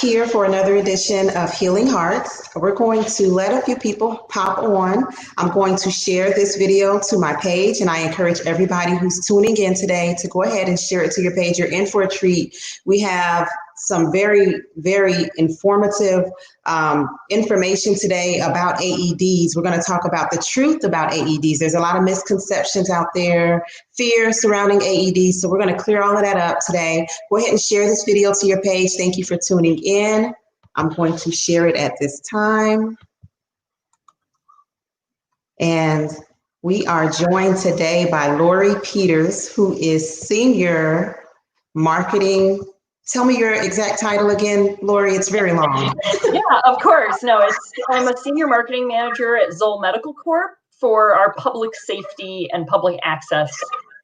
here for another edition of Healing Hearts. We're going to let a few people pop on. I'm going to share this video to my page, and I encourage everybody who's tuning in today to go ahead and share it to your page. You're in for a treat. We have some very, very informative information today about AEDs. We're going to talk about the truth about AEDs. There's a lot of misconceptions out there, fear surrounding AEDs. So we're going to clear all of that up today. Go ahead and share this video to your page. Thank you for tuning in. I'm going to share it at this time. And we are joined today by Lori Peters, who is Senior Marketing. Tell me your exact title again, Lori. It's very long. Yeah, of course. No, I'm a Senior Marketing Manager at Zoll Medical Corp for our Public Safety and Public Access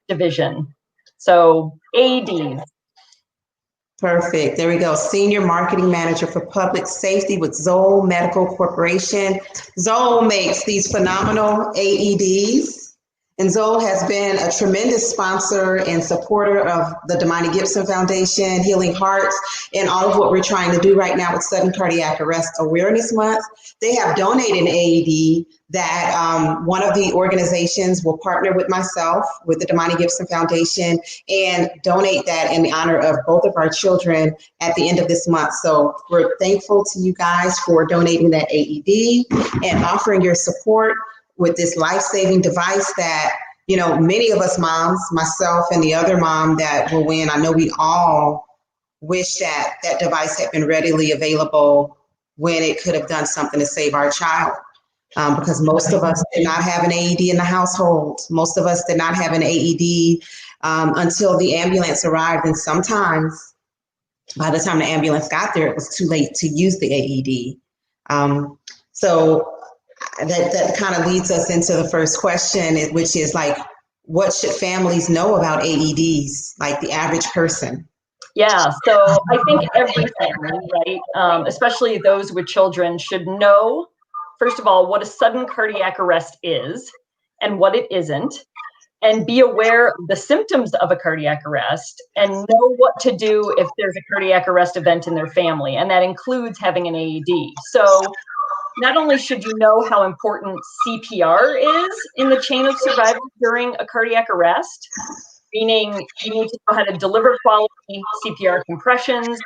Division. So AEDs. Perfect. There we go. Senior Marketing Manager for Public Safety with Zoll Medical Corporation. Zoll makes these phenomenal AEDs. And Zoll has been a tremendous sponsor and supporter of the Damani Gibson Foundation, Healing Hearts, and all of what we're trying to do right now with Sudden Cardiac Arrest Awareness Month. They have donated an AED that one of the organizations will partner with myself, with the Damani Gibson Foundation, and donate that in honor of both of our children at the end of this month. So we're thankful to you guys for donating that AED and offering your support with this life-saving device that, you know, many of us moms, myself and the other mom that will win, I know we all wish that that device had been readily available when it could have done something to save our child. Because most of us did not have an AED in the household. Most of us did not have an AED until the ambulance arrived. And sometimes by the time the ambulance got there, it was too late to use the AED. So that kind of leads us into the first question, which is like, what should families know about AEDs, like the average person? Yeah, so I think every family, right, especially those with children, should know, first of all, what a sudden cardiac arrest is and what it isn't, and be aware of the symptoms of a cardiac arrest and know what to do if there's a cardiac arrest event in their family. And that includes having an AED. So not only should you know how important CPR is in the chain of survival during a cardiac arrest, meaning you need to know how to deliver quality CPR compressions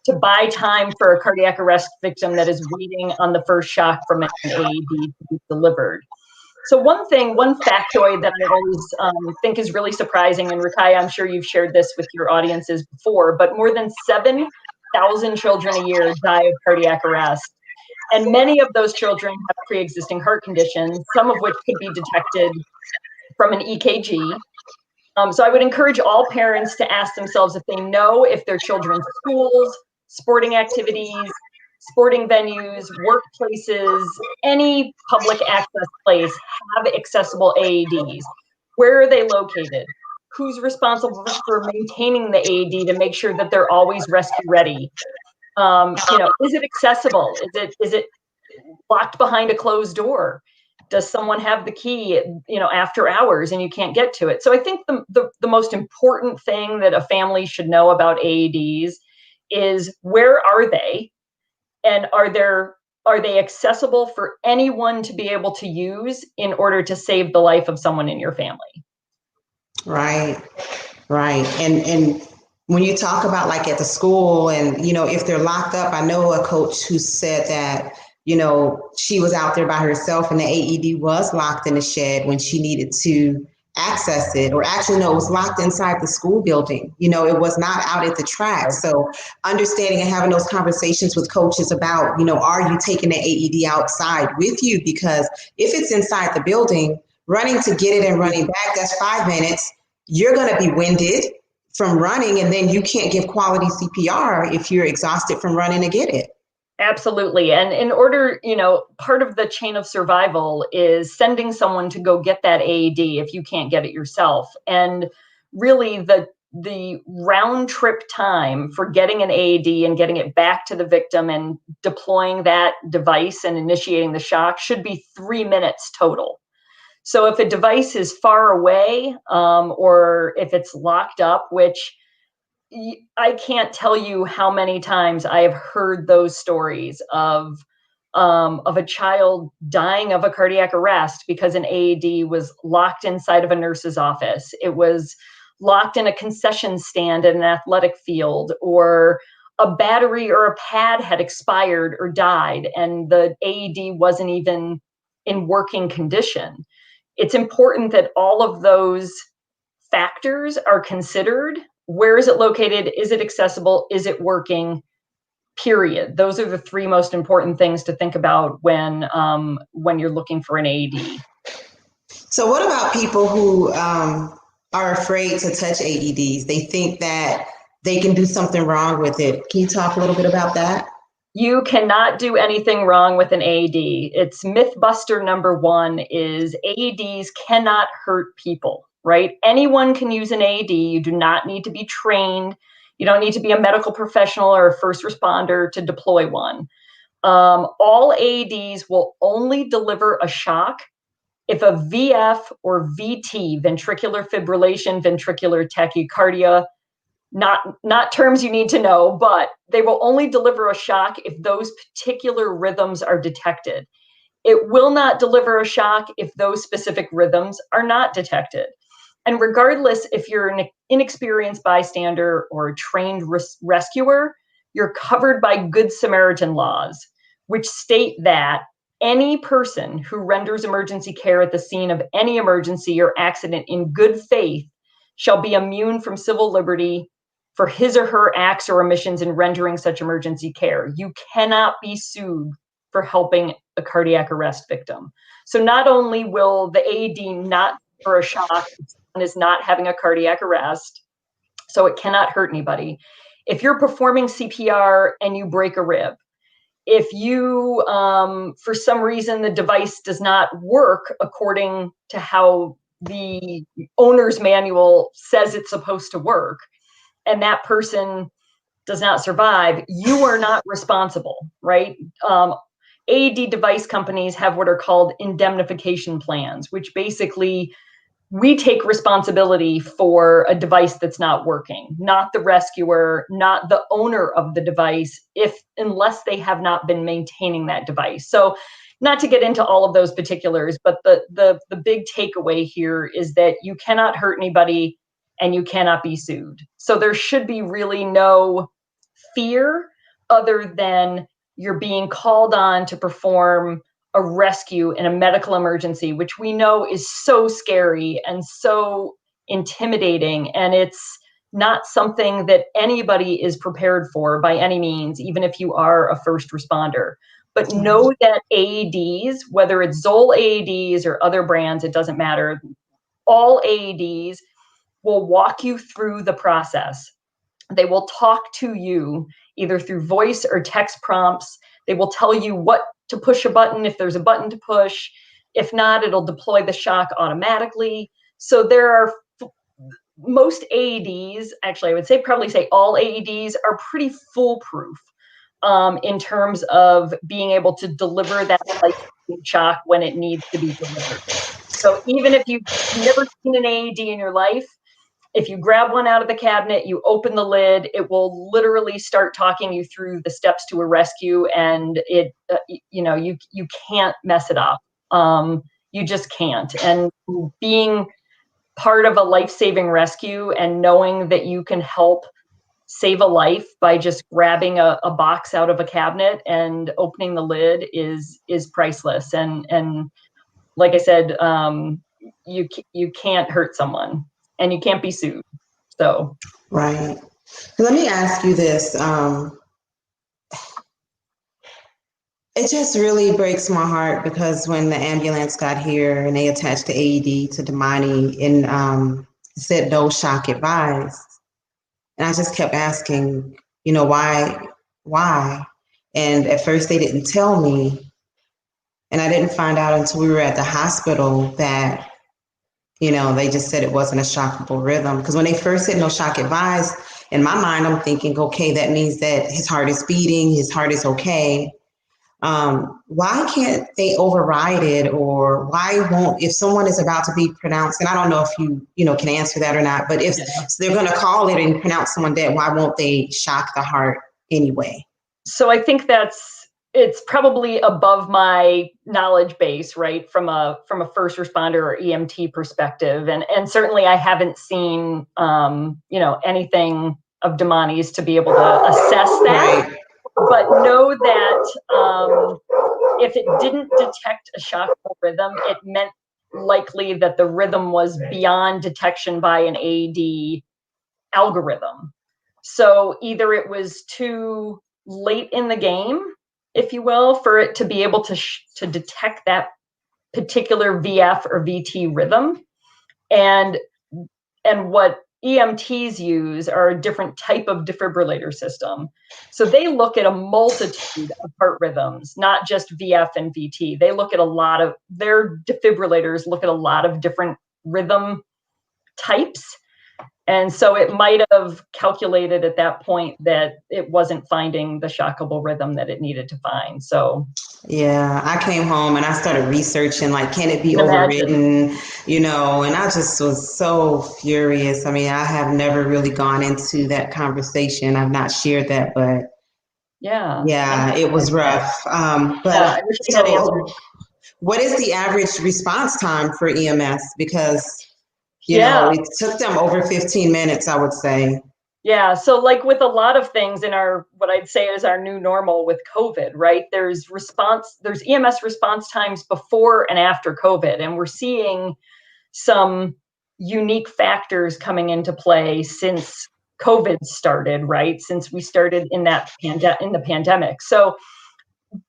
to buy time for a cardiac arrest victim that is waiting on the first shock from an AED to be delivered. So one factoid that I always think is really surprising, and Ruqayya, I'm sure you've shared this with your audiences before, but more than 7,000 children a year die of cardiac arrest. And many of those children have pre-existing heart conditions, some of which could be detected from an EKG. So I would encourage all parents to ask themselves if they know if their children's schools, sporting activities, sporting venues, workplaces, any public access place have accessible AEDs. Where are they located? Who's responsible for maintaining the AED to make sure that they're always rescue ready? Is it accessible? Is it locked behind a closed door? Does someone have the key, after hours and you can't get to it? So I think the most important thing that a family should know about AEDs is, where are they? And are they accessible for anyone to be able to use in order to save the life of someone in your family? Right. And when you talk about like at the school and, if they're locked up, I know a coach who said that, she was out there by herself and the AED was locked in the shed when she needed to access it, or actually, no, it was locked inside the school building. It was not out at the track. So understanding and having those conversations with coaches about, are you taking the AED outside with you? Because if it's inside the building, running to get it and running back, that's 5 minutes. You're going to be winded from running, and then you can't give quality CPR if you're exhausted from running to get it. Absolutely. And in order, part of the chain of survival is sending someone to go get that AED if you can't get it yourself. And really the round trip time for getting an AED and getting it back to the victim and deploying that device and initiating the shock should be 3 minutes total. So if a device is far away, or if it's locked up, which I can't tell you how many times I have heard those stories of a child dying of a cardiac arrest because an AED was locked inside of a nurse's office. It was locked in a concession stand at an athletic field, or a battery or a pad had expired or died, and the AED wasn't even in working condition. It's important that all of those factors are considered. Where is it located? Is it accessible? Is it working? Period. Those are the three most important things to think about when you're looking for an AED. So what about people who are afraid to touch AEDs? They think that they can do something wrong with it. Can you talk a little bit about that? You cannot do anything wrong with an AED. It's mythbuster number one is AEDs cannot hurt people, right? Anyone can use an AED. You do not need to be trained. You don't need to be a medical professional or a first responder to deploy one. All AEDs will only deliver a shock if a VF or VT, ventricular fibrillation, ventricular tachycardia, not terms you need to know, but they will only deliver a shock if those particular rhythms are detected. It will not deliver a shock if those specific rhythms are not detected. And regardless if you're an inexperienced bystander or a trained rescuer, you're covered by Good Samaritan laws, which state that any person who renders emergency care at the scene of any emergency or accident in good faith shall be immune from civil liberty for his or her acts or omissions in rendering such emergency care. You cannot be sued for helping a cardiac arrest victim. So not only will the AED not for a shock is not having a cardiac arrest, so it cannot hurt anybody. If you're performing CPR and you break a rib, if you, for some reason, the device does not work according to how the owner's manual says it's supposed to work, and that person does not survive, you are not responsible, right? AED device companies have what are called indemnification plans, which basically we take responsibility for a device that's not working, not the rescuer, not the owner of the device, unless they have not been maintaining that device. So not to get into all of those particulars, but the big takeaway here is that you cannot hurt anybody and you cannot be sued. So there should be really no fear other than you're being called on to perform a rescue in a medical emergency, which we know is so scary and so intimidating. And it's not something that anybody is prepared for by any means, even if you are a first responder. But know that AEDs, whether it's Zoll AEDs or other brands, it doesn't matter. All AEDs will walk you through the process. They will talk to you either through voice or text prompts. They will tell you what to push a button if there's a button to push. If not, it'll deploy the shock automatically. So there are most AEDs, actually, I would say probably say all AEDs are pretty foolproof in terms of being able to deliver that life-saving shock when it needs to be delivered. So even if you've never seen an AED in your life, if you grab one out of the cabinet, you open the lid, it will literally start talking you through the steps to a rescue, and it, you can't mess it up. You just can't. And being part of a life-saving rescue and knowing that you can help save a life by just grabbing a box out of a cabinet and opening the lid is priceless. And like I said, you can't hurt someone. And you can't be sued. So right. Let me ask you this. It just really breaks my heart because when the ambulance got here and they attached the AED to Damani and said no shock advised, and I just kept asking, why? And at first they didn't tell me, and I didn't find out until we were at the hospital that they just said it wasn't a shockable rhythm. Because when they first said no shock advised, in my mind, I'm thinking, okay, that means that his heart is beating, his heart is okay. why can't they override it, or why won't, if someone is about to be pronounced, and I don't know if you know, can answer that or not, but if they're going to call it and pronounce someone dead, why won't they shock the heart anyway? So I think it's probably above my knowledge base, right? From a first responder or EMT perspective. And certainly I haven't seen, you know, anything of Damani's to be able to assess that. Right. But know that if it didn't detect a shockable rhythm, it meant likely that the rhythm was beyond detection by an AED algorithm. So either it was too late in the game, if you will, for it to be able to detect that particular VF or VT rhythm. And what EMTs use are a different type of defibrillator system. So they look at a multitude of heart rhythms, not just VF and VT. They look at their defibrillators look at a lot of different rhythm types. And so it might have calculated at that point that it wasn't finding the shockable rhythm that it needed to find. So yeah, I came home and I started researching, like, can it be imagine. overridden, you know, and I just was so furious. I mean, I have never really gone into that conversation. I've not shared that, but yeah, it was rough. But I wish we had answers. so what is the average response time for EMS? Because, you Yeah. know, it took them over 15 minutes, I would say. Yeah. So like with a lot of things in what I'd say is our new normal with COVID, right? There's EMS response times before and after COVID. And we're seeing some unique factors coming into play since COVID started, right? Since we started in the pandemic. So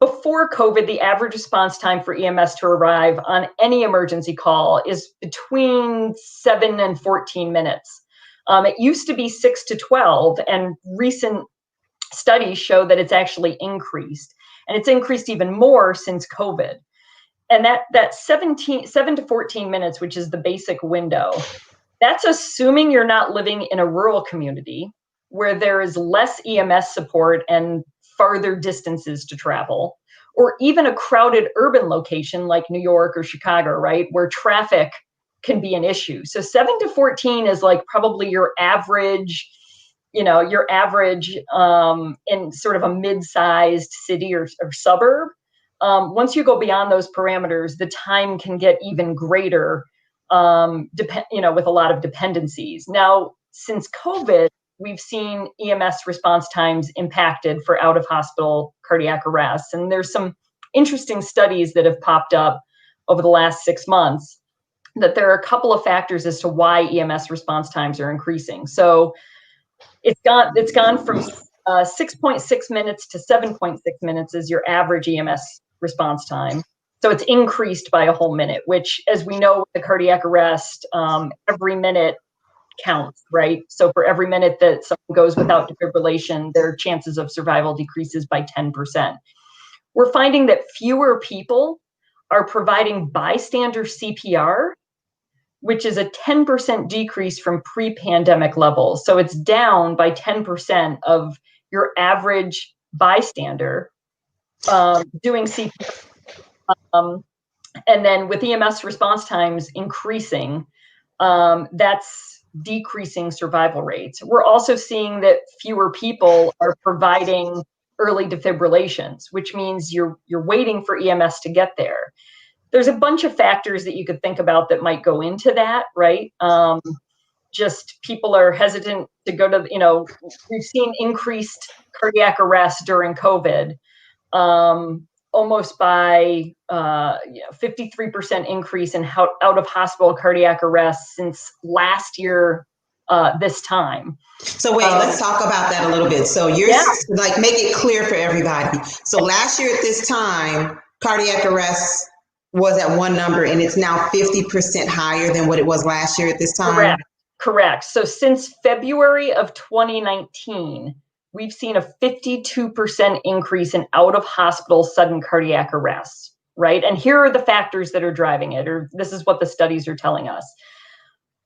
before COVID, the average response time for EMS to arrive on any emergency call is between 7 and 14 minutes. It used to be 6 to 12, and recent studies show that it's actually increased. And it's increased even more since COVID. And that 7 to 14 minutes, which is the basic window, that's assuming you're not living in a rural community where there is less EMS support and farther distances to travel, or even a crowded urban location like New York or Chicago, right, where traffic can be an issue. So 7 to 14 is like probably your average in sort of a mid-sized city or suburb. Once you go beyond those parameters, the time can get even greater, with a lot of dependencies. Now, since COVID, we've seen EMS response times impacted for out-of-hospital cardiac arrests. And there's some interesting studies that have popped up over the last 6 months that there are a couple of factors as to why EMS response times are increasing. So it's gone from 6.6 minutes to 7.6 minutes is your average EMS response time. So it's increased by a whole minute, which, as we know, with the cardiac arrest, every minute counts, right? So for every minute that someone goes without defibrillation, their chances of survival decreases by 10%. We're finding that fewer people are providing bystander CPR, which is a 10% decrease from pre-pandemic levels. So it's down by 10% of your average bystander doing CPR. And then with EMS response times increasing, that's decreasing survival rates. We're also seeing that fewer people are providing early defibrillations, which means you're waiting for EMS to get there. There's a bunch of factors that you could think about that might go into that, right? Just people are hesitant to go to, we've seen increased cardiac arrests during COVID, almost by 53% increase in out-of-hospital cardiac arrests since last year this time. So wait, let's talk about that a little bit. So you're like, make it clear for everybody. So last year at this time, cardiac arrests was at one number and it's now 50% higher than what it was last year at this time? Correct. So since February of 2019, we've seen a 52% increase in out-of-hospital sudden cardiac arrests, right? And here are the factors that are driving it, or this is what the studies are telling us.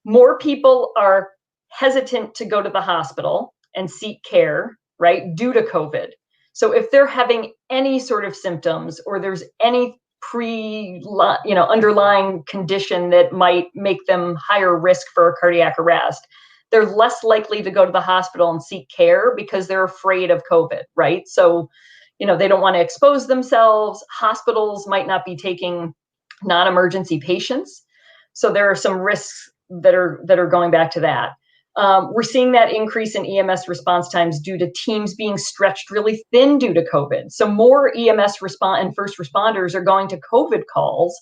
More people are hesitant to go to the hospital and seek care, right, due to COVID. So if they're having any sort of symptoms, or there's any underlying condition that might make them higher risk for a cardiac arrest, they're less likely to go to the hospital and seek care because they're afraid of COVID, right? So, they don't want to expose themselves. Hospitals might not be taking non-emergency patients. So there are some risks that are going back to that. We're seeing that increase in EMS response times due to teams being stretched really thin due to COVID. So more EMS and first responders are going to COVID calls,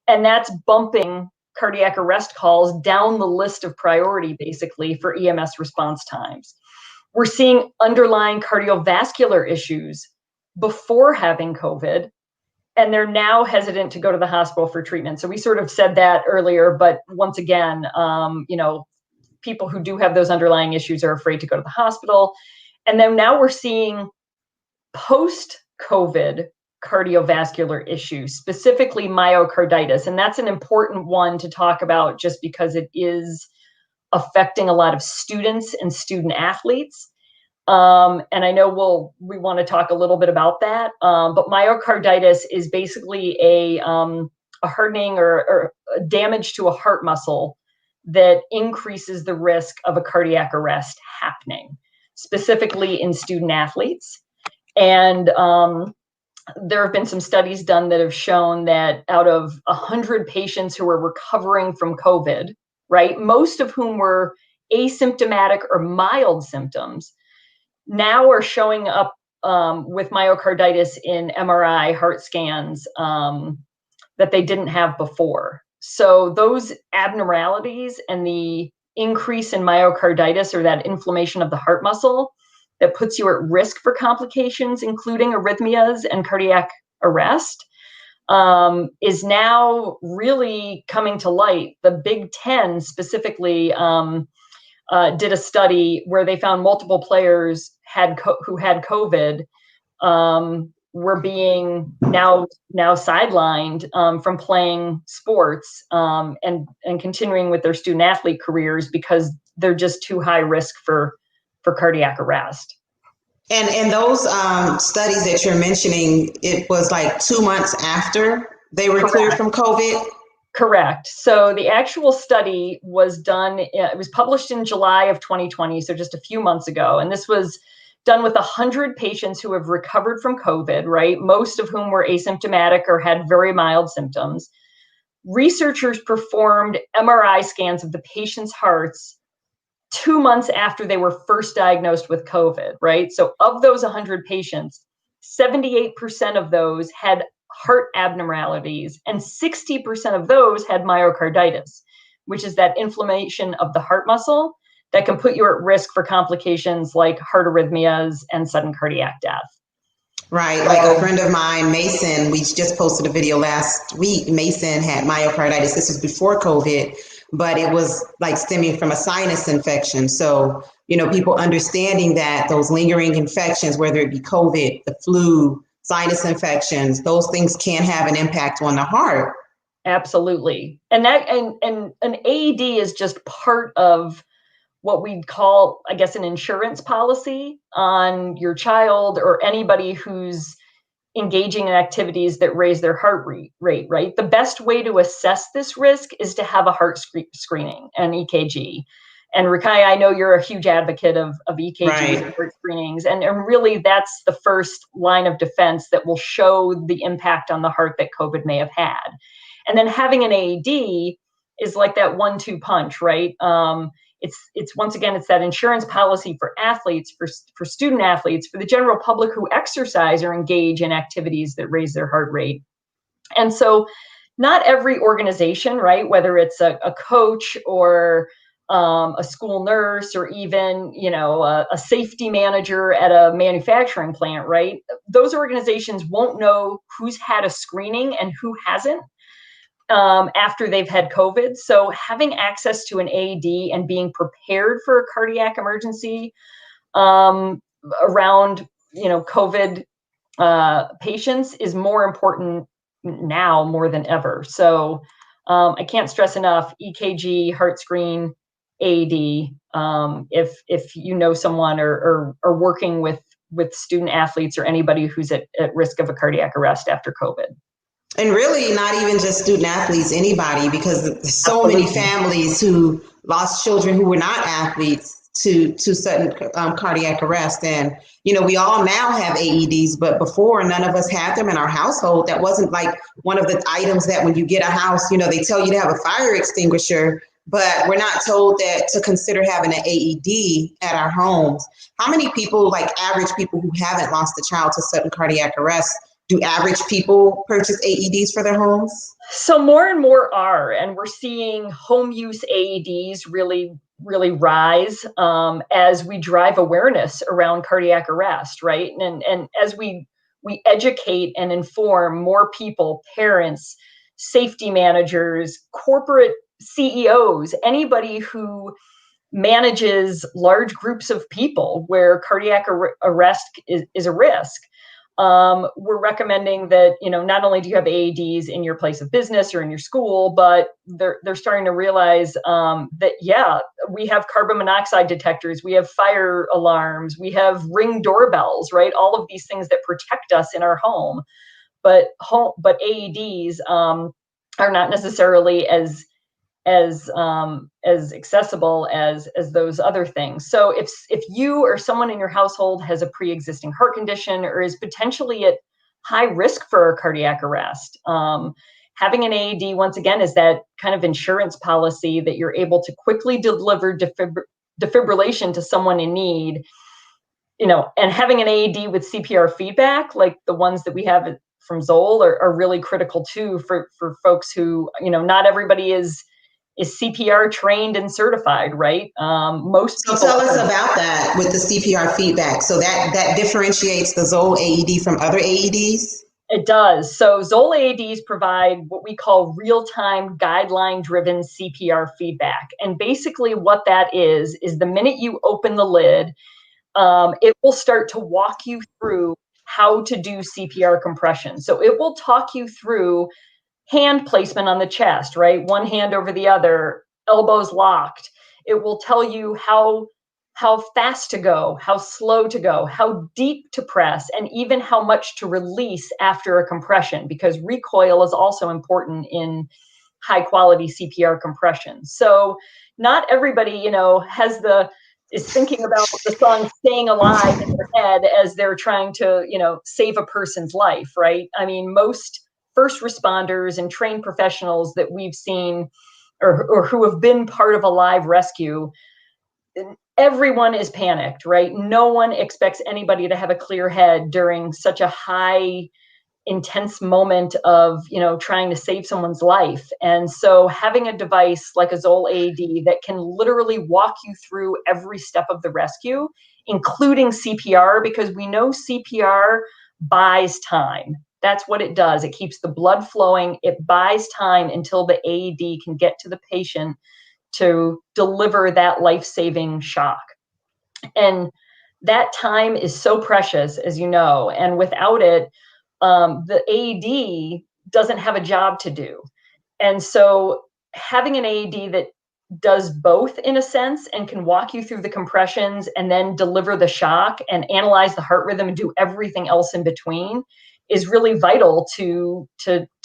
and that's bumping cardiac arrest calls down the list of priority, basically, for EMS response times. We're seeing underlying cardiovascular issues before having COVID, and they're now hesitant to go to the hospital for treatment. So we sort of said that earlier, but once again, people who do have those underlying issues are afraid to go to the hospital. And then now we're seeing post-COVID cardiovascular issues, specifically myocarditis. And that's an important one to talk about just because it is affecting a lot of students and student athletes. And I know we want to talk a little bit about that. But myocarditis is basically a hardening or damage to a heart muscle that increases the risk of a cardiac arrest happening, specifically in student athletes. And there have been some studies done that have shown that out of 100 patients who are recovering from COVID, right, most of whom were asymptomatic or mild symptoms, now are showing up with myocarditis in MRI heart scans that they didn't have before. So those abnormalities and the increase in myocarditis, or that inflammation of the heart muscle that puts you at risk for complications, including arrhythmias and cardiac arrest, is now really coming to light. The Big Ten specifically did a study where they found multiple players who had COVID were being now sidelined from playing sports and continuing with their student athlete careers because they're just too high risk for cardiac arrest. And those studies that you're mentioning, it was like 2 months after they were cleared from COVID? Correct. So the actual study was done, it was published in July of 2020, so just a few months ago. And this was done with 100 patients who have recovered from COVID, right? Most of whom were asymptomatic or had very mild symptoms. Researchers performed MRI scans of the patients' hearts 2 months after they were first diagnosed with COVID, right? So of those 100 patients, 78% of those had heart abnormalities, and 60% of those had myocarditis, which is that inflammation of the heart muscle that can put you at risk for complications like heart arrhythmias and sudden cardiac death. Right. Like a friend of mine, Mason, we just posted a video last week. Mason had myocarditis. This was before COVID, but it was like stemming from a sinus infection. So, people understanding that those lingering infections, whether it be COVID, the flu, sinus infections, those things can have an impact on the heart. Absolutely. And an AED is just part of what we'd call, I guess, an insurance policy on your child or anybody who's engaging in activities that raise their heart rate, right? The best way to assess this risk is to have a heart screening, an EKG. And Ruqayya, I know you're a huge advocate of EKGs right. and heart screenings. And really, that's the first line of defense that will show the impact on the heart that COVID may have had. And then having an AED is like that 1-2 punch, right? It's once again, it's that insurance policy for athletes, for student athletes, for the general public who exercise or engage in activities that raise their heart rate. And so not every organization, right, whether it's a coach or a school nurse or even, a safety manager at a manufacturing plant, right? Those organizations won't know who's had a screening and who hasn't after they've had COVID. So having access to an AED and being prepared for a cardiac emergency around, COVID patients is more important now more than ever. So I can't stress enough, EKG, heart screen, AED, if you know someone or working with student athletes or anybody who's at risk of a cardiac arrest after COVID. And really not even just student athletes, anybody, because there's so many families who lost children who were not athletes to sudden cardiac arrest. And, we all now have AEDs, but before none of us had them in our household. That wasn't like one of the items that when you get a house, they tell you to have a fire extinguisher, but we're not told that to consider having an AED at our homes. How many people, like average people who haven't lost a child to sudden cardiac arrest, do average people purchase AEDs for their homes? So more and more are, and we're seeing home use AEDs really rise as we drive awareness around cardiac arrest, right? And as we educate and inform more people, parents, safety managers, corporate CEOs, anybody who manages large groups of people where cardiac arrest is a risk. We're recommending that, not only do you have AEDs in your place of business or in your school, but they're starting to realize that, yeah, we have carbon monoxide detectors, we have fire alarms, we have Ring doorbells, right? All of these things that protect us in our home. But AEDs are not necessarily as accessible as those other things. So if you or someone in your household has a pre-existing heart condition or is potentially at high risk for a cardiac arrest, having an AED, once again, is that kind of insurance policy that you're able to quickly deliver defibrillation to someone in need, and having an AED with CPR feedback, like the ones that we have from Zoll, are really critical too for folks who, not everybody is CPR trained and certified, right? Most people. So tell us about that with the CPR feedback. So that differentiates the Zoll AED from other AEDs? It does. So Zoll AEDs provide what we call real-time guideline-driven CPR feedback. And basically what that is the minute you open the lid, it will start to walk you through how to do CPR compression. So it will talk you through hand placement on the chest, right? One hand over the other, elbows locked. It will tell you how fast to go, how slow to go, how deep to press, and even how much to release after a compression, because recoil is also important in high quality CPR compression. So not everybody, is thinking about the song Staying Alive in their head as they're trying to, save a person's life, right? I mean, most first responders and trained professionals that we've seen or who have been part of a live rescue, everyone is panicked, right? No one expects anybody to have a clear head during such a high, intense moment of, trying to save someone's life. And so having a device like a Zoll AED that can literally walk you through every step of the rescue, including CPR, because we know CPR buys time. That's what it does. It keeps the blood flowing. It buys time until the AED can get to the patient to deliver that life-saving shock. And that time is so precious, as you know, and without it, the AED doesn't have a job to do. And so having an AED that does both in a sense and can walk you through the compressions and then deliver the shock and analyze the heart rhythm and do everything else in between is really vital to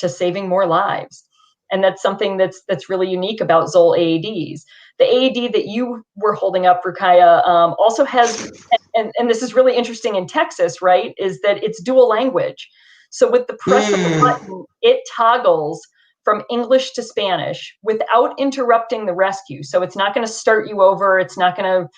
saving more lives. And that's something that's really unique about Zoll AEDs. The AED that you were holding up, Ruqayya, also has, and this is really interesting in Texas, right, is that it's dual language. So with the press of the button, it toggles from English to Spanish without interrupting the rescue. So it's not going to start you over. It's not going to,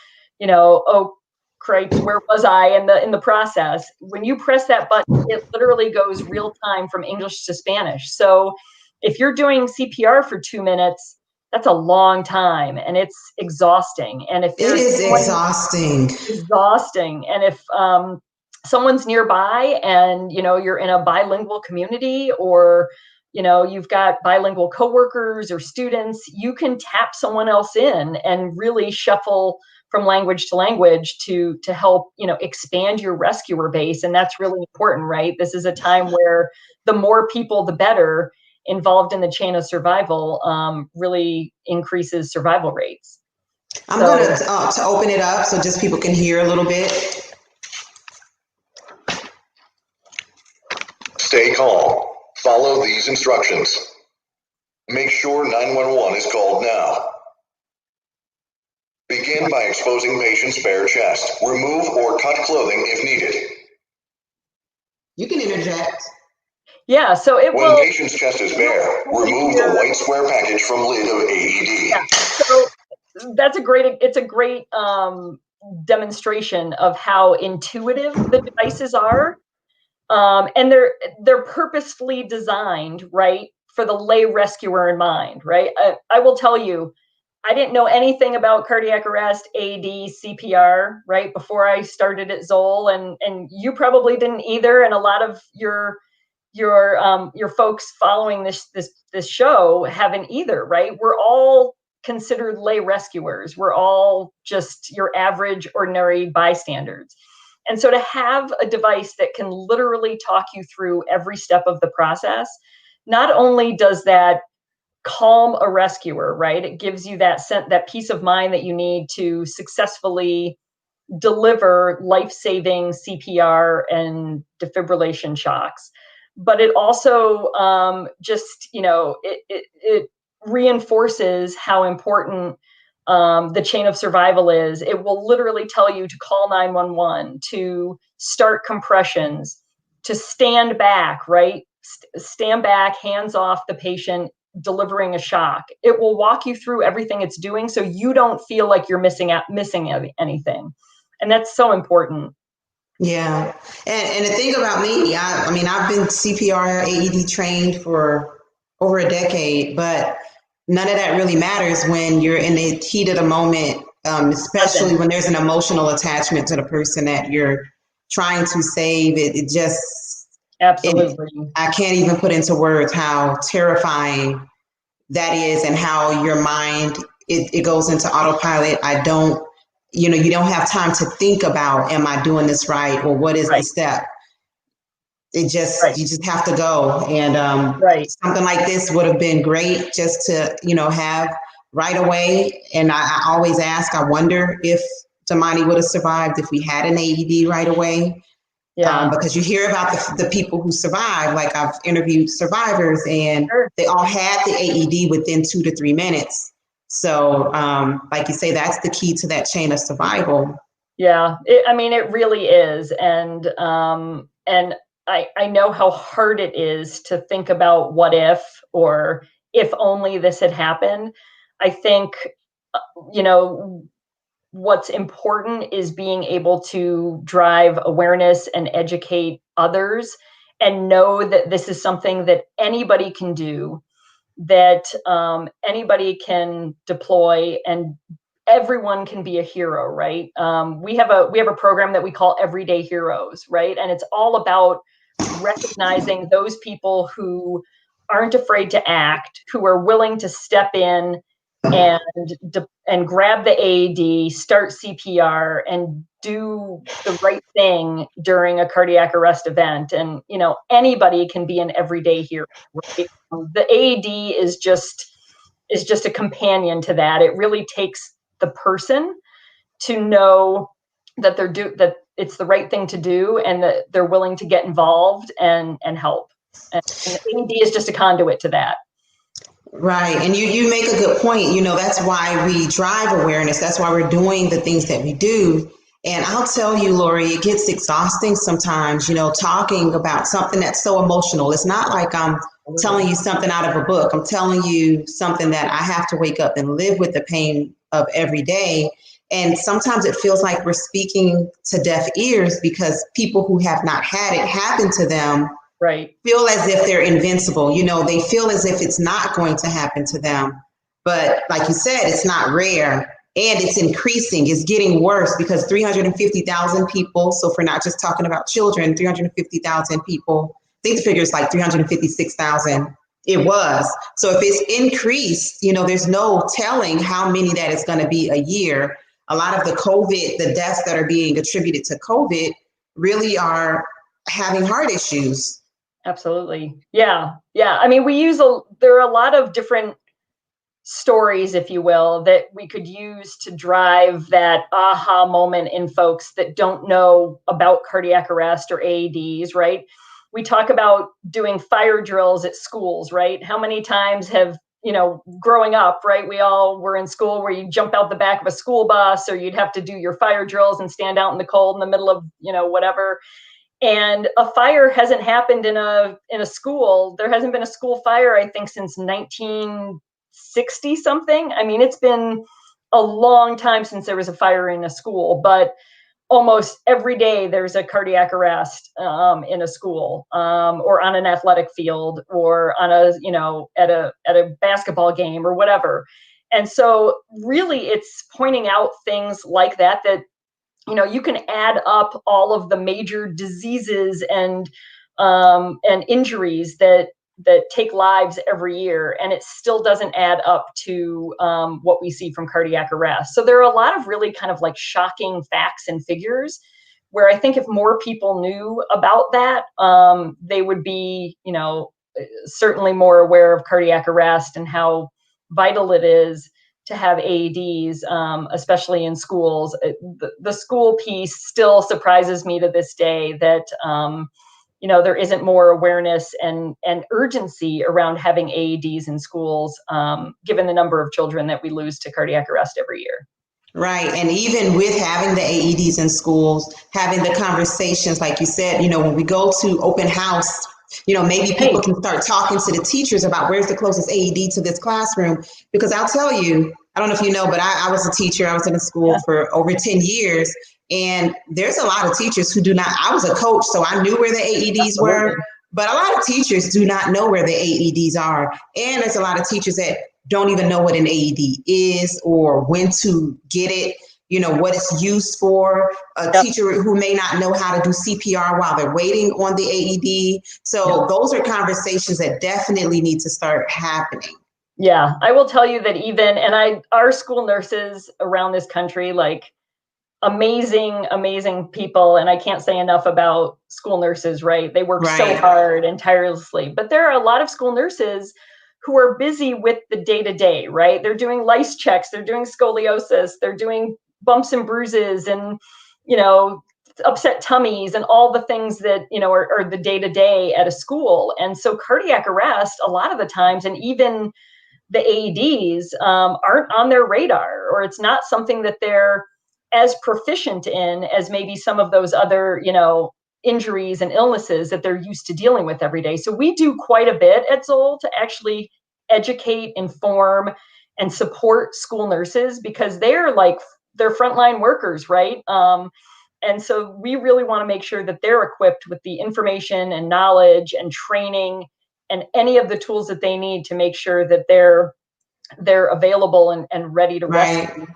oh, cripes, where was I in the process? When you press that button, it literally goes real time from English to Spanish. So if you're doing CPR for 2 minutes, that's a long time and it's exhausting. And if it is exhausting. And if someone's nearby and you're in a bilingual community or you've got bilingual coworkers or students, you can tap someone else in and really shuffle from language to language to help expand your rescuer base. And that's really important, right? This is a time where the more people, the better, involved in the chain of survival really increases survival rates. I'm going to open it up so just people can hear a little bit. Stay calm. Follow these instructions. Make sure 911 is called now. Begin by exposing patient's bare chest. Remove or cut clothing if needed. You can interject. Yeah, so it When will. When patient's chest is bare, remove the white square package from lid of AED. Yeah, so that's a great, it's a great demonstration of how intuitive the devices are. And they're purposefully designed, right, for the lay rescuer in mind, right? I will tell you, I didn't know anything about cardiac arrest, AED, CPR, right, before I started at Zoll, and you probably didn't either, and a lot of your folks following this show haven't either, right? We're all considered lay rescuers. We're all just your average, ordinary bystanders. And so to have a device that can literally talk you through every step of the process, not only does that calm a rescuer, right? It gives you that peace of mind that you need to successfully deliver life-saving CPR and defibrillation shocks. But it also just, it reinforces how important the chain of survival is. It will literally tell you to call 911, to start compressions, to stand back, right? Stand back, hands off the patient, delivering a shock. It will walk you through everything it's doing so you don't feel like you're missing anything. And that's so important. Yeah. And the thing about me, I mean, I've been CPR, AED trained for over a decade, but none of that really matters when you're in the heat of the moment, especially when there's an emotional attachment to the person that you're trying to save. It just, absolutely. I can't even put into words how terrifying that is and how your mind, it goes into autopilot. You don't have time to think about, am I doing this right? Or what is the step? You just have to go. And something like this would have been great just to, have right away. And I always ask, I wonder if Damani would have survived if we had an AED right away. Yeah. Because you hear about the people who survive. Like, I've interviewed survivors and they all had the AED within 2 to 3 minutes. So, like you say, that's the key to that chain of survival. Yeah, it really is. And I know how hard it is to think about what if, or if only this had happened. I think, what's important is being able to drive awareness and educate others and know that this is something that anybody can do, that anybody can deploy, and everyone can be a hero, right? We have a program that we call Everyday Heroes, right? And it's all about recognizing those people who aren't afraid to act, who are willing to step in and grab the AED, start CPR, and do the right thing during a cardiac arrest event. And anybody can be an everyday hero, right? The AED is just a companion to that. It really takes the person to know that that it's the right thing to do, and that they're willing to get involved and help. And the AED is just a conduit to that. Right. And you make a good point. That's why we drive awareness. That's why we're doing the things that we do. And I'll tell you, Lori, it gets exhausting sometimes, talking about something that's so emotional. It's not like I'm telling you something out of a book. I'm telling you something that I have to wake up and live with the pain of every day. And sometimes it feels like we're speaking to deaf ears because people who have not had it happen to them feel as if they're invincible. They feel as if it's not going to happen to them. But like you said, it's not rare, and it's increasing. It's getting worse because 350,000 people. So if we're not just talking about children, 350,000 people, I think the figure is like 356,000. It was. So if it's increased, there's no telling how many that is going to be a year. A lot of the deaths that are being attributed to COVID really are having heart issues. Absolutely. Yeah. Yeah. There are a lot of different stories, if you will, that we could use to drive that aha moment in folks that don't know about cardiac arrest or AEDs, right? we talk about doing fire drills at schools, right? How many times have, growing up, right, we all were in school where you jump out the back of a school bus, or you'd have to do your fire drills and stand out in the cold in the middle of, whatever. And a fire hasn't happened in a school. There hasn't been a school fire, I think, since 1960 something. I mean, it's been a long time since there was a fire in a school, but almost every day there's a cardiac arrest in a school, or on an athletic field, or on at a basketball game or whatever. And so really it's pointing out things like that you can add up all of the major diseases and injuries that take lives every year, and it still doesn't add up to what we see from cardiac arrest. So there are a lot of really kind of like shocking facts and figures where I think if more people knew about that, they would be, certainly more aware of cardiac arrest and how vital it is to have AEDs, especially in schools. The school piece still surprises me to this day that there isn't more awareness and urgency around having AEDs in schools, given the number of children that we lose to cardiac arrest every year. Right. And even with having the AEDs in schools, having the conversations, like you said, when we go to open house, maybe people can start talking to the teachers about where's the closest AED to this classroom. Because I'll tell you, I don't know if you know, but I was a teacher. I was in a school for over 10 years. And there's a lot of teachers who do not, I was a coach, so I knew where the AEDs were, but a lot of teachers do not know where the AEDs are. And there's a lot of teachers that don't even know what an AED is or when to get it, what it's used for. A teacher who may not know how to do CPR while they're waiting on the AED. So those are conversations that definitely need to start happening. Yeah, I will tell you that our school nurses around this country, like, amazing people. And I can't say enough about school nurses, right? They work so hard and tirelessly, but there are a lot of school nurses who are busy with the day-to-day, right? They're doing lice checks, they're doing scoliosis, they're doing bumps and bruises and, upset tummies and all the things that, are the day-to-day at a school. And so cardiac arrest, a lot of the times, and even the AEDs aren't on their radar, or it's not something that they're as proficient in as maybe some of those other, injuries and illnesses that they're used to dealing with every day. So we do quite a bit at Zoll to actually educate, inform, and support school nurses, because they're frontline workers, right? And so we really want to make sure that they're equipped with the information and knowledge and training and any of the tools that they need to make sure that they're available and ready to rescue.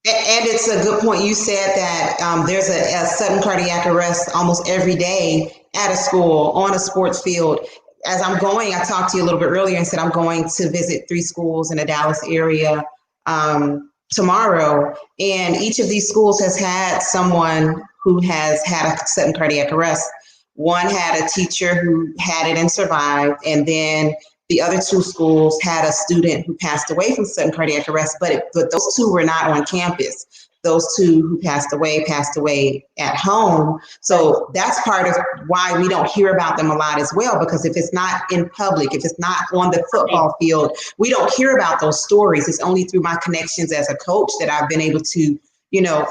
And it's a good point. You said that there's a sudden cardiac arrest almost every day at a school, on a sports field. As I'm going, I talked to you a little bit earlier and said I'm going to visit 3 schools in the Dallas area tomorrow. And each of these schools has had someone who has had a sudden cardiac arrest. One had a teacher who had it and survived, and then the other 2 schools had a student who passed away from sudden cardiac arrest, but those 2 were not on campus. Those 2 who passed away at home. So that's part of why we don't hear about them a lot as well, because if it's not in public, if it's not on the football field, we don't hear about those stories. It's only through my connections as a coach that I've been able to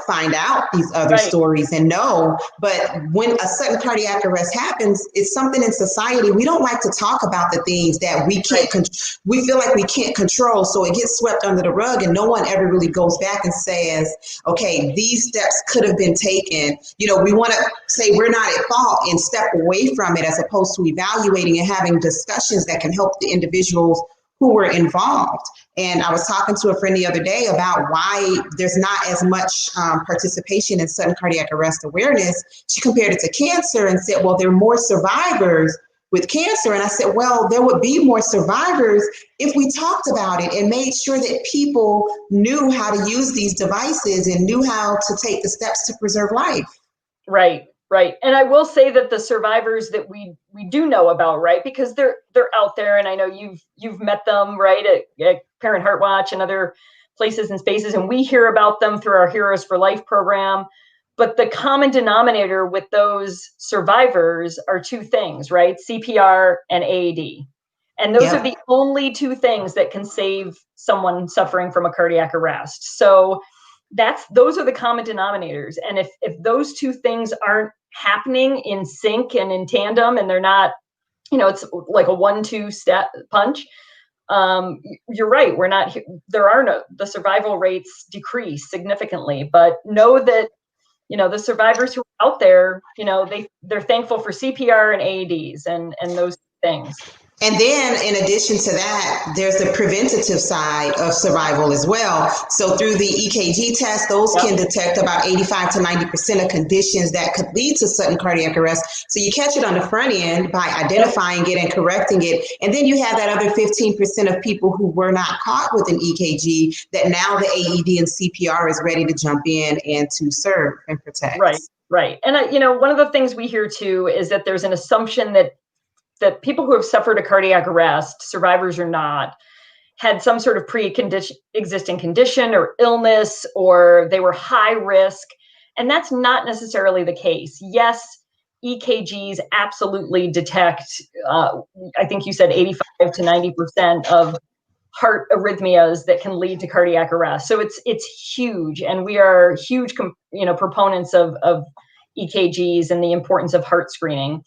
find out these other stories and know. But when a sudden cardiac arrest happens, it's something in society. We don't like to talk about the things that we can't, we feel like we can't control. So it gets swept under the rug, and no one ever really goes back and says, okay, these steps could have been taken. We want to say we're not at fault and step away from it, as opposed to evaluating and having discussions that can help the individuals who were involved. And I was talking to a friend the other day about why there's not as much participation in sudden cardiac arrest awareness. She compared it to cancer and said, well, there are more survivors with cancer. And I said, well, there would be more survivors if we talked about it and made sure that people knew how to use these devices and knew how to take the steps to preserve life. Right. And I will say that the survivors that we do know about, right, because they're out there, and I know you've met them, right, at Parent Heart Watch and other places and spaces, and we hear about them through our Heroes for Life program. But the common denominator with those survivors are two things, right? CPR and AED. And those are the only two things that can save someone suffering from a cardiac arrest. So those are the common denominators. And if those two things aren't happening in sync and in tandem, and they're not, it's like a 1-2 step punch, you're right. The survival rates decrease significantly, but know that, the survivors who are out there, they're thankful for CPR and AEDs and those things. And then in addition to that, there's the preventative side of survival as well. So through the EKG test, those can detect about 85 to 90% of conditions that could lead to sudden cardiac arrest. So you catch it on the front end by identifying it and correcting it. And then you have that other 15% of people who were not caught with an EKG that now the AED and CPR is ready to jump in and to serve and protect. Right. And, one of the things we hear too is that there's an assumption that people who have suffered a cardiac arrest, survivors or not, had some sort of pre-existing condition or illness, or they were high risk. And that's not necessarily the case. Yes, EKGs absolutely detect, I think you said 85 to 90% of heart arrhythmias that can lead to cardiac arrest. So it's huge. And we are huge, proponents of EKGs and the importance of heart screening.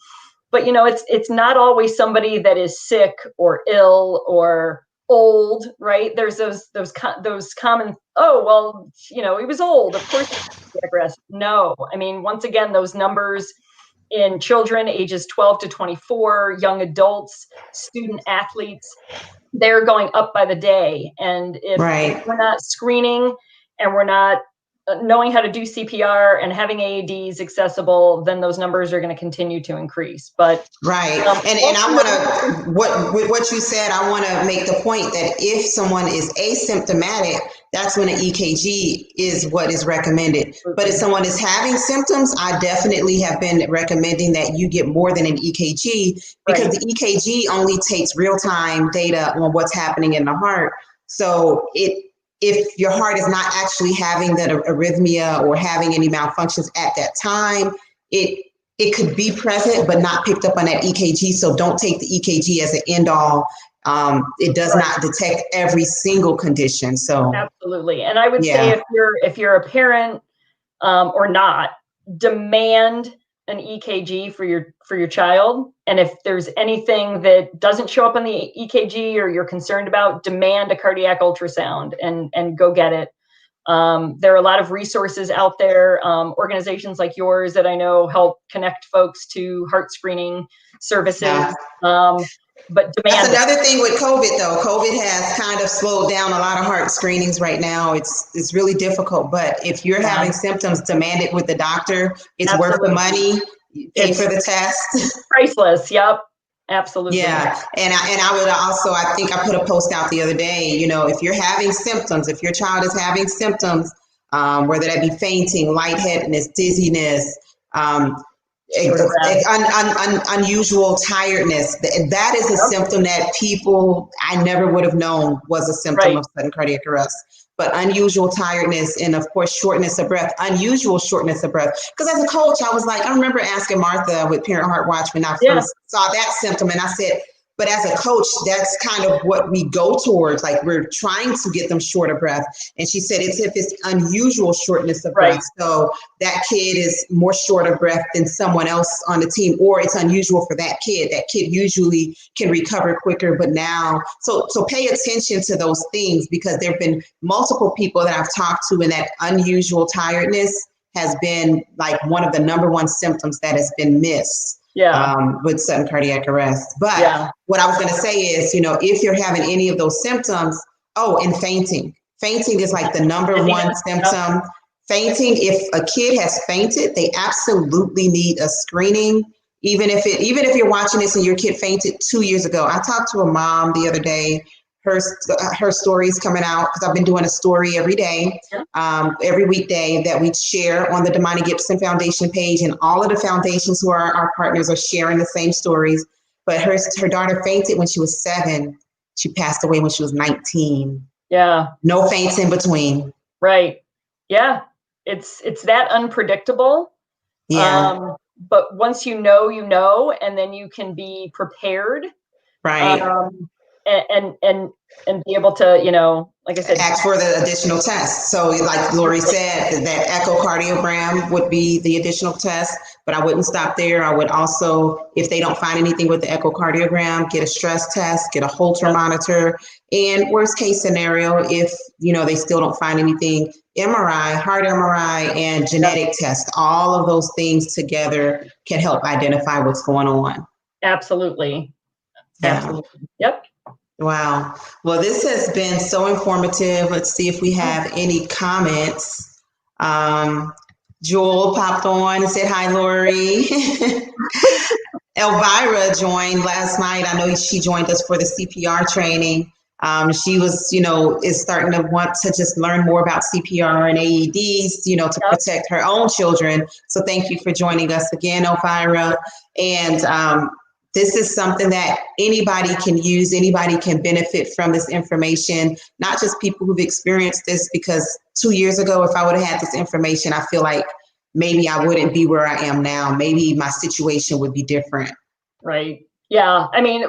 But, it's not always somebody that is sick or ill or old, right? There's those common, he was old, of course he aggressive. No, I mean, once again, those numbers in children ages 12 to 24, young adults, student athletes, they're going up by the day. And if we're not screening and we're not knowing how to do CPR and having AEDs accessible, then those numbers are going to continue to increase. But and I want to what you said. I want to make the point that if someone is asymptomatic, that's when an EKG is what is recommended. But if someone is having symptoms, I definitely have been recommending that you get more than an EKG, because the EKG only takes real-time data on what's happening in the heart. So if your heart is not actually having that arrhythmia or having any malfunctions at that time, it could be present but not picked up on that EKG. So don't take the EKG as an end all. It does not detect every single condition. So absolutely. And I would say if you're a parent or not, demand an EKG for your child. And if there's anything that doesn't show up on the EKG or you're concerned about, demand a cardiac ultrasound and go get it. There are a lot of resources out there, organizations like yours that I know help connect folks to heart screening services. But that's another thing with COVID, though. COVID has kind of slowed down a lot of heart screenings right now. It's really difficult. But if you're having symptoms, demand it with the doctor. It's worth the money. Pay for the test. Priceless. Yep. Absolutely. Yeah. And I would also, I think I put a post out the other day, if you're having symptoms, if your child is having symptoms, whether that be fainting, lightheadedness, dizziness, unusual tiredness, that is a symptom that I never would have known was a symptom of sudden cardiac arrest. But unusual tiredness and, of course, shortness of breath, unusual shortness of breath. Because as a coach, I remember asking Martha with Parent Heart Watch when I first saw that symptom, and I said, but as a coach, that's kind of what we go towards. Like, we're trying to get them short of breath. And she said if it's unusual shortness of breath. So that kid is more short of breath than someone else on the team, or it's unusual for that kid. That kid usually can recover quicker, but now, so pay attention to those things, because there have been multiple people that I've talked to, and that unusual tiredness has been like one of the number one symptoms that has been missed. With sudden cardiac arrest. But what I was going to say is, if you're having any of those symptoms, and fainting. Fainting is like the number one symptom. Fainting, if a kid has fainted, they absolutely need a screening. Even if you're watching this and your kid fainted 2 years ago. I talked to a mom the other day. Her story is coming out, because I've been doing a story every day, every weekday, that we share on the Damani Gibson Foundation page, and all of the foundations who are our partners are sharing the same stories. But her daughter fainted when she was 7. She passed away when she was 19. Yeah. No faints in between. Right. Yeah. it's that unpredictable. Yeah. But once you know, and then you can be prepared. Right. And be able to, like I said, Ask for the additional tests. So like Lori said, that echocardiogram would be the additional test, but I wouldn't stop there. I would also, if they don't find anything with the echocardiogram, get a stress test, get a Holter monitor, and worst case scenario, if they still don't find anything, MRI, heart MRI, and genetic test, all of those things together can help identify what's going on. Absolutely. Yeah. Absolutely. Yep. Wow. Well, this has been so informative. Let's see if we have any comments. Jewel popped on and said, hi, Lori. Elvira joined last night. I know she joined us for the CPR training. She was, is starting to want to just learn more about CPR and AEDs, to protect her own children. So thank you for joining us again, Elvira. And this is something that anybody can use. Anybody can benefit from this information, not just people who've experienced this, because 2 years ago, if I would have had this information, I feel like maybe I wouldn't be where I am now. Maybe my situation would be different. Right. Yeah. I mean,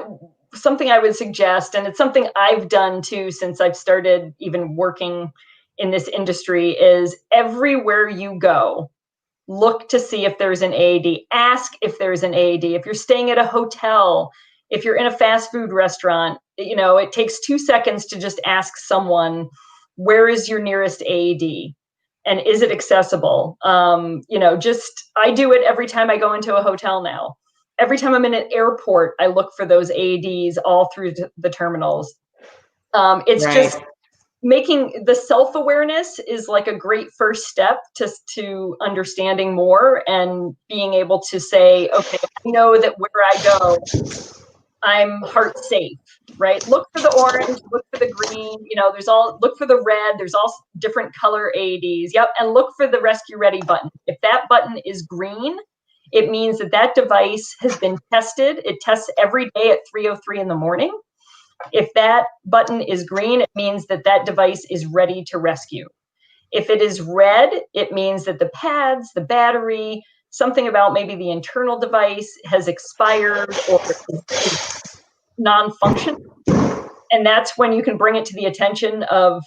something I would suggest, and it's something I've done too since I've started even working in this industry, is everywhere you go, look to see if there's an AED. Ask if there's an AED. If you're staying at a hotel, if you're in a fast food restaurant, it takes 2 seconds to just ask someone, where is your nearest AED? And is it accessible? I do it every time I go into a hotel now. Every time I'm in an airport, I look for those AEDs all through the terminals. It's just making the self-awareness is like a great first step to understanding more and being able to say, okay, I know that where I go, I'm heart safe, right? Look for the orange, look for the green, look for the red, there's all different color AEDs. Yep. And look for the rescue ready button. If that button is green, it means that device has been tested. It tests every day at 3:03 in the morning. If that button is green, it means that device is ready to rescue. If it is red, it means that the pads, the battery, something about maybe the internal device has expired or is non-functional. And that's when you can bring it to the attention of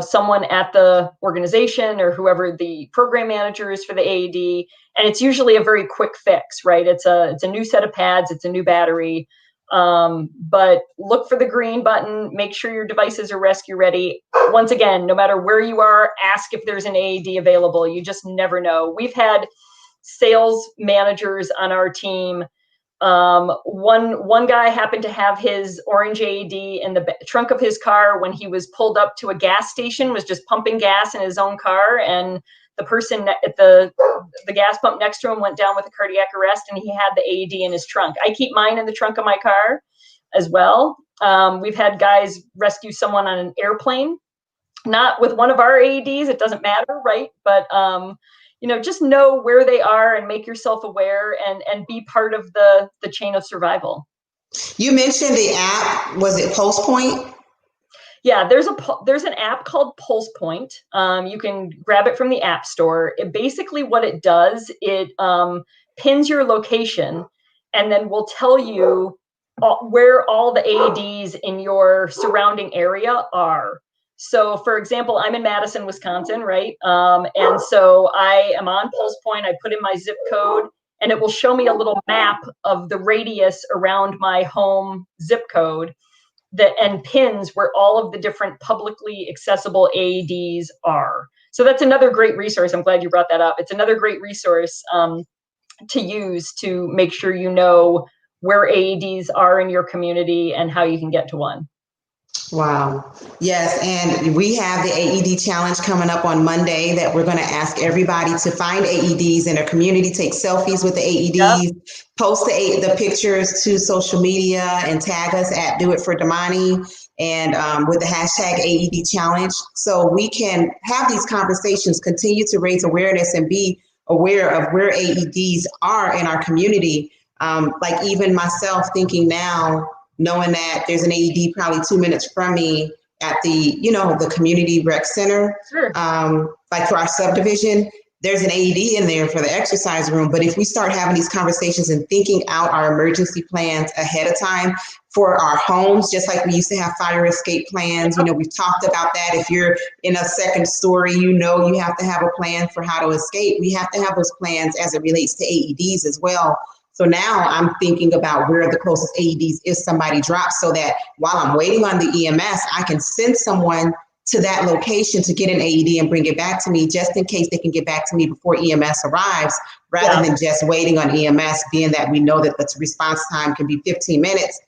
someone at the organization or whoever the program manager is for the AED. And it's usually a very quick fix, right? It's a new set of pads, it's a new battery. But look for the green button, make sure your devices are rescue ready. Once again, no matter where you are, ask if there's an AED available. You just never know. We've had sales managers on our team. One guy happened to have his orange AED in the trunk of his car when he was pulled up to a gas station, was just pumping gas in his own car, and the person at the gas pump next to him went down with a cardiac arrest, and he had the AED in his trunk. I keep mine in the trunk of my car as well. We've had guys rescue someone on an airplane, not with one of our AEDs. It doesn't matter, right? But just know where they are and make yourself aware and be part of the chain of survival. You mentioned the app. Was it Pulse Point? Yeah, there's an app called Pulse Point. You can grab it from the App Store. Basically what it does, it pins your location and then will tell you where all the AEDs in your surrounding area are. So for example, I'm in Madison, Wisconsin, right? And so I am on Pulse Point. I put in my zip code and it will show me a little map of the radius around my home zip code and pins where all of the different publicly accessible AEDs are. So that's another great resource. I'm glad you brought that up. It's another great resource to use to make sure you know where AEDs are in your community and how you can get to one. Wow. Yes. And we have the AED challenge coming up on Monday that we're going to ask everybody to find AEDs in their community, take selfies with the AEDs, post the pictures to social media and tag us at Do It For Damani and with the hashtag AED challenge. So we can have these conversations, continue to raise awareness and be aware of where AEDs are in our community. Like even myself thinking now, knowing that there's an AED probably 2 minutes from me at the, the community rec center, Sure. like for our subdivision, there's an AED in there for the exercise room. But if we start having these conversations and thinking out our emergency plans ahead of time for our homes, just like we used to have fire escape plans, we've talked about that. If you're in a second story, you have to have a plan for how to escape. We have to have those plans as it relates to AEDs as well. So now I'm thinking about where the closest AEDs if somebody drops, so that while I'm waiting on the EMS, I can send someone to that location to get an AED and bring it back to me, just in case they can get back to me before EMS arrives, rather than just waiting on EMS, being that we know that the response time can be 15 minutes.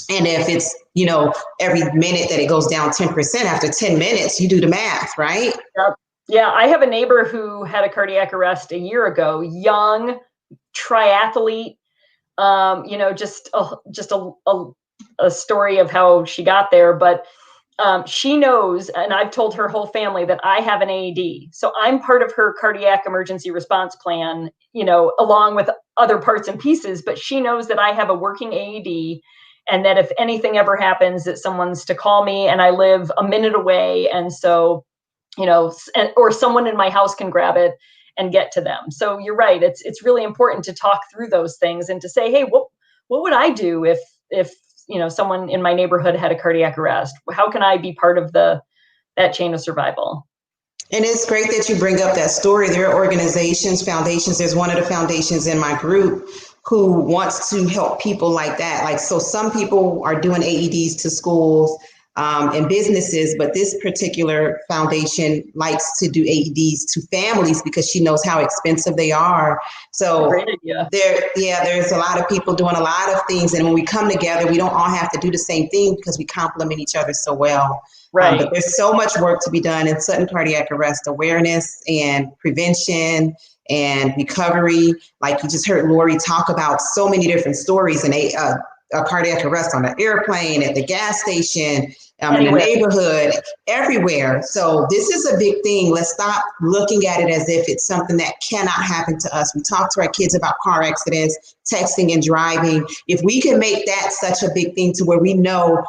And if it's, every minute that it goes down 10%, after 10 minutes, you do the math, right? Yep. Yeah, I have a neighbor who had a cardiac arrest a year ago, young triathlete, just a story of how she got there. But she knows, and I've told her whole family, that I have an AED. So I'm part of her cardiac emergency response plan, along with other parts and pieces, but she knows that I have a working AED, and that if anything ever happens, that someone's to call me, and I live a minute away. And so, or someone in my house can grab it and get to them. So you're right. It's really important to talk through those things and to say, hey, what would I do if someone in my neighborhood had a cardiac arrest? How can I be part of that chain of survival? And it's great that you bring up that story. There are organizations, foundations. There's one of the foundations in my group who wants to help people like that. So some people are doing AEDs to schools and businesses, but this particular foundation likes to do AEDs to families because she knows how expensive they are. So there's a lot of people doing a lot of things. And when we come together, we don't all have to do the same thing because we complement each other so well. Right. But there's so much work to be done in sudden cardiac arrest awareness and prevention and recovery. Like you just heard Lori talk about so many different stories, and a cardiac arrest on an airplane, at the gas station, in the neighborhood, everywhere. So this is a big thing. Let's stop looking at it as if it's something that cannot happen to us. We talk to our kids about car accidents, texting and driving. If we can make that such a big thing to where we know,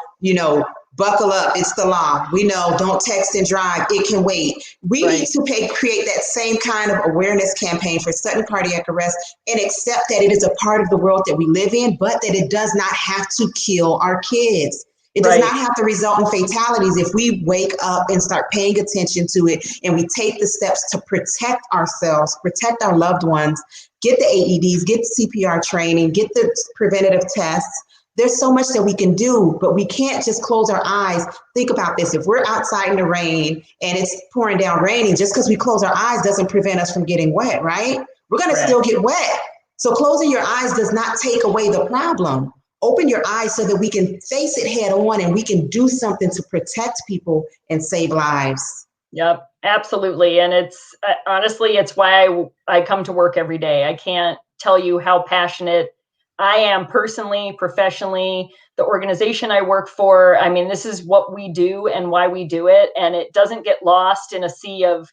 buckle up, it's the law. We know, don't text and drive, it can wait. We need to create that same kind of awareness campaign for sudden cardiac arrest and accept that it is a part of the world that we live in, but that it does not have to kill our kids. It does not have to result in fatalities if we wake up and start paying attention to it, and we take the steps to protect ourselves, protect our loved ones, get the AEDs, get the CPR training, get the preventative tests. There's so much that we can do, but we can't just close our eyes. Think about this. If we're outside in the rain and it's pouring down raining, just because we close our eyes doesn't prevent us from getting wet, right? We're going to still get wet. So closing your eyes does not take away the problem. Open your eyes so that we can face it head on and we can do something to protect people and save lives. Yep, absolutely. And it's honestly, it's why I come to work every day. I can't tell you how passionate I am personally, professionally, the organization I work for. I mean, this is what we do and why we do it. And it doesn't get lost in a sea of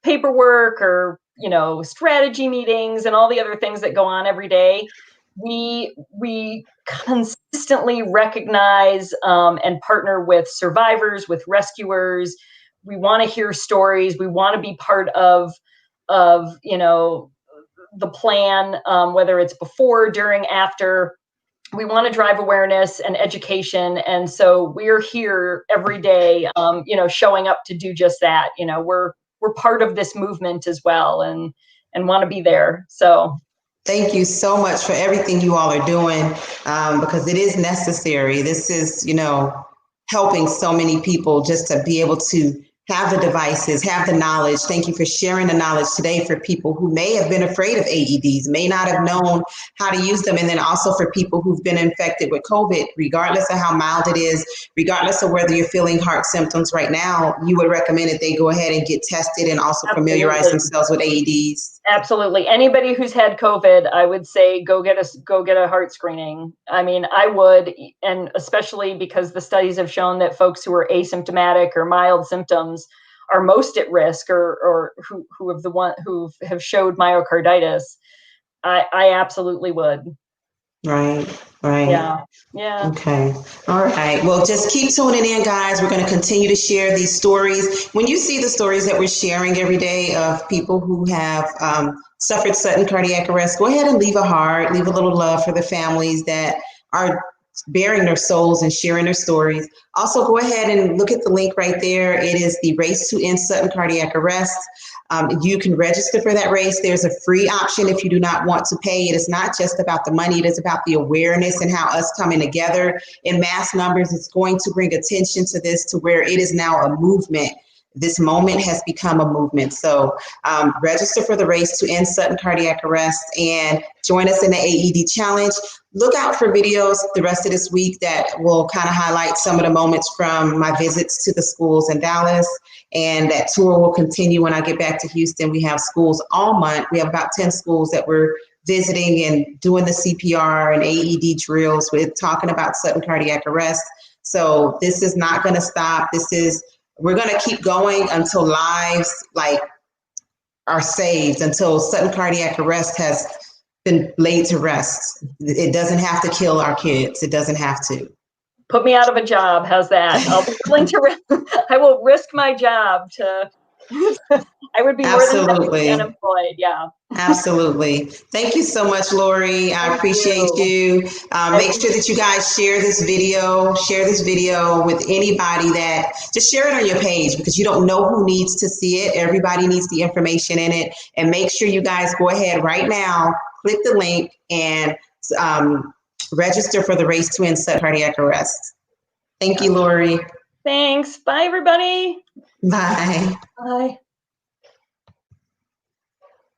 paperwork or, strategy meetings and all the other things that go on every day. We consistently recognize and partner with survivors, with rescuers. We want to hear stories. We want to be part of the plan, whether it's before, during, after. We want to drive awareness and education. And so we're here every day, showing up to do just that. We're part of this movement as well, and want to be there. So thank you so much for everything you all are doing, because it is necessary. This is, helping so many people just to be able to have the devices, have the knowledge. Thank you for sharing the knowledge today for people who may have been afraid of AEDs, may not have known how to use them. And then also for people who've been infected with COVID, regardless of how mild it is, regardless of whether you're feeling heart symptoms right now, you would recommend that they go ahead and get tested and also familiarize themselves with AEDs. Absolutely. Anybody who's had COVID, I would say go get a heart screening. I mean, I would, and especially because the studies have shown that folks who are asymptomatic or mild symptoms are most at risk, or who have showed myocarditis. I absolutely would. Right, right. Yeah. Yeah. Okay. All right. Well, just keep tuning in, guys. We're going to continue to share these stories. When you see the stories that we're sharing every day of people who have suffered sudden cardiac arrest, go ahead and leave a heart, leave a little love for the families that are bearing their souls and sharing their stories. Also, go ahead and look at the link right there. It is the Race to End Sudden Cardiac Arrest. You can register for that race. There's a free option if you do not want to pay. It is not just about the money. It is about the awareness and how us coming together in mass numbers is going to bring attention to this to where it is now a movement. This moment has become a movement. So register for the Race to End Sudden Cardiac Arrest and join us in the AED Challenge. Look out for videos the rest of this week that will kind of highlight some of the moments from my visits to the schools in Dallas. And that tour will continue when I get back to Houston. We have schools all month. We have about 10 schools that we're visiting and doing the CPR and AED drills with talking about sudden cardiac arrest. So this is not going to stop. We're going to keep going until lives are saved, until sudden cardiac arrest has been laid to rest. It doesn't have to kill our kids. It doesn't have to. Put me out of a job. How's that? I'll be willing to. I will risk my job to. I would be more than happy to be unemployed. Yeah. Absolutely. Thank you so much, Lori. I appreciate you. Make sure that you guys share this video. Share this video with anybody that just share it on your page because you don't know who needs to see it. Everybody needs the information in it. And make sure you guys go ahead right now, click the link and register for the Race to End Sudden Cardiac Arrest. Thank you, Lori. Thanks. Bye, everybody. Bye. Bye.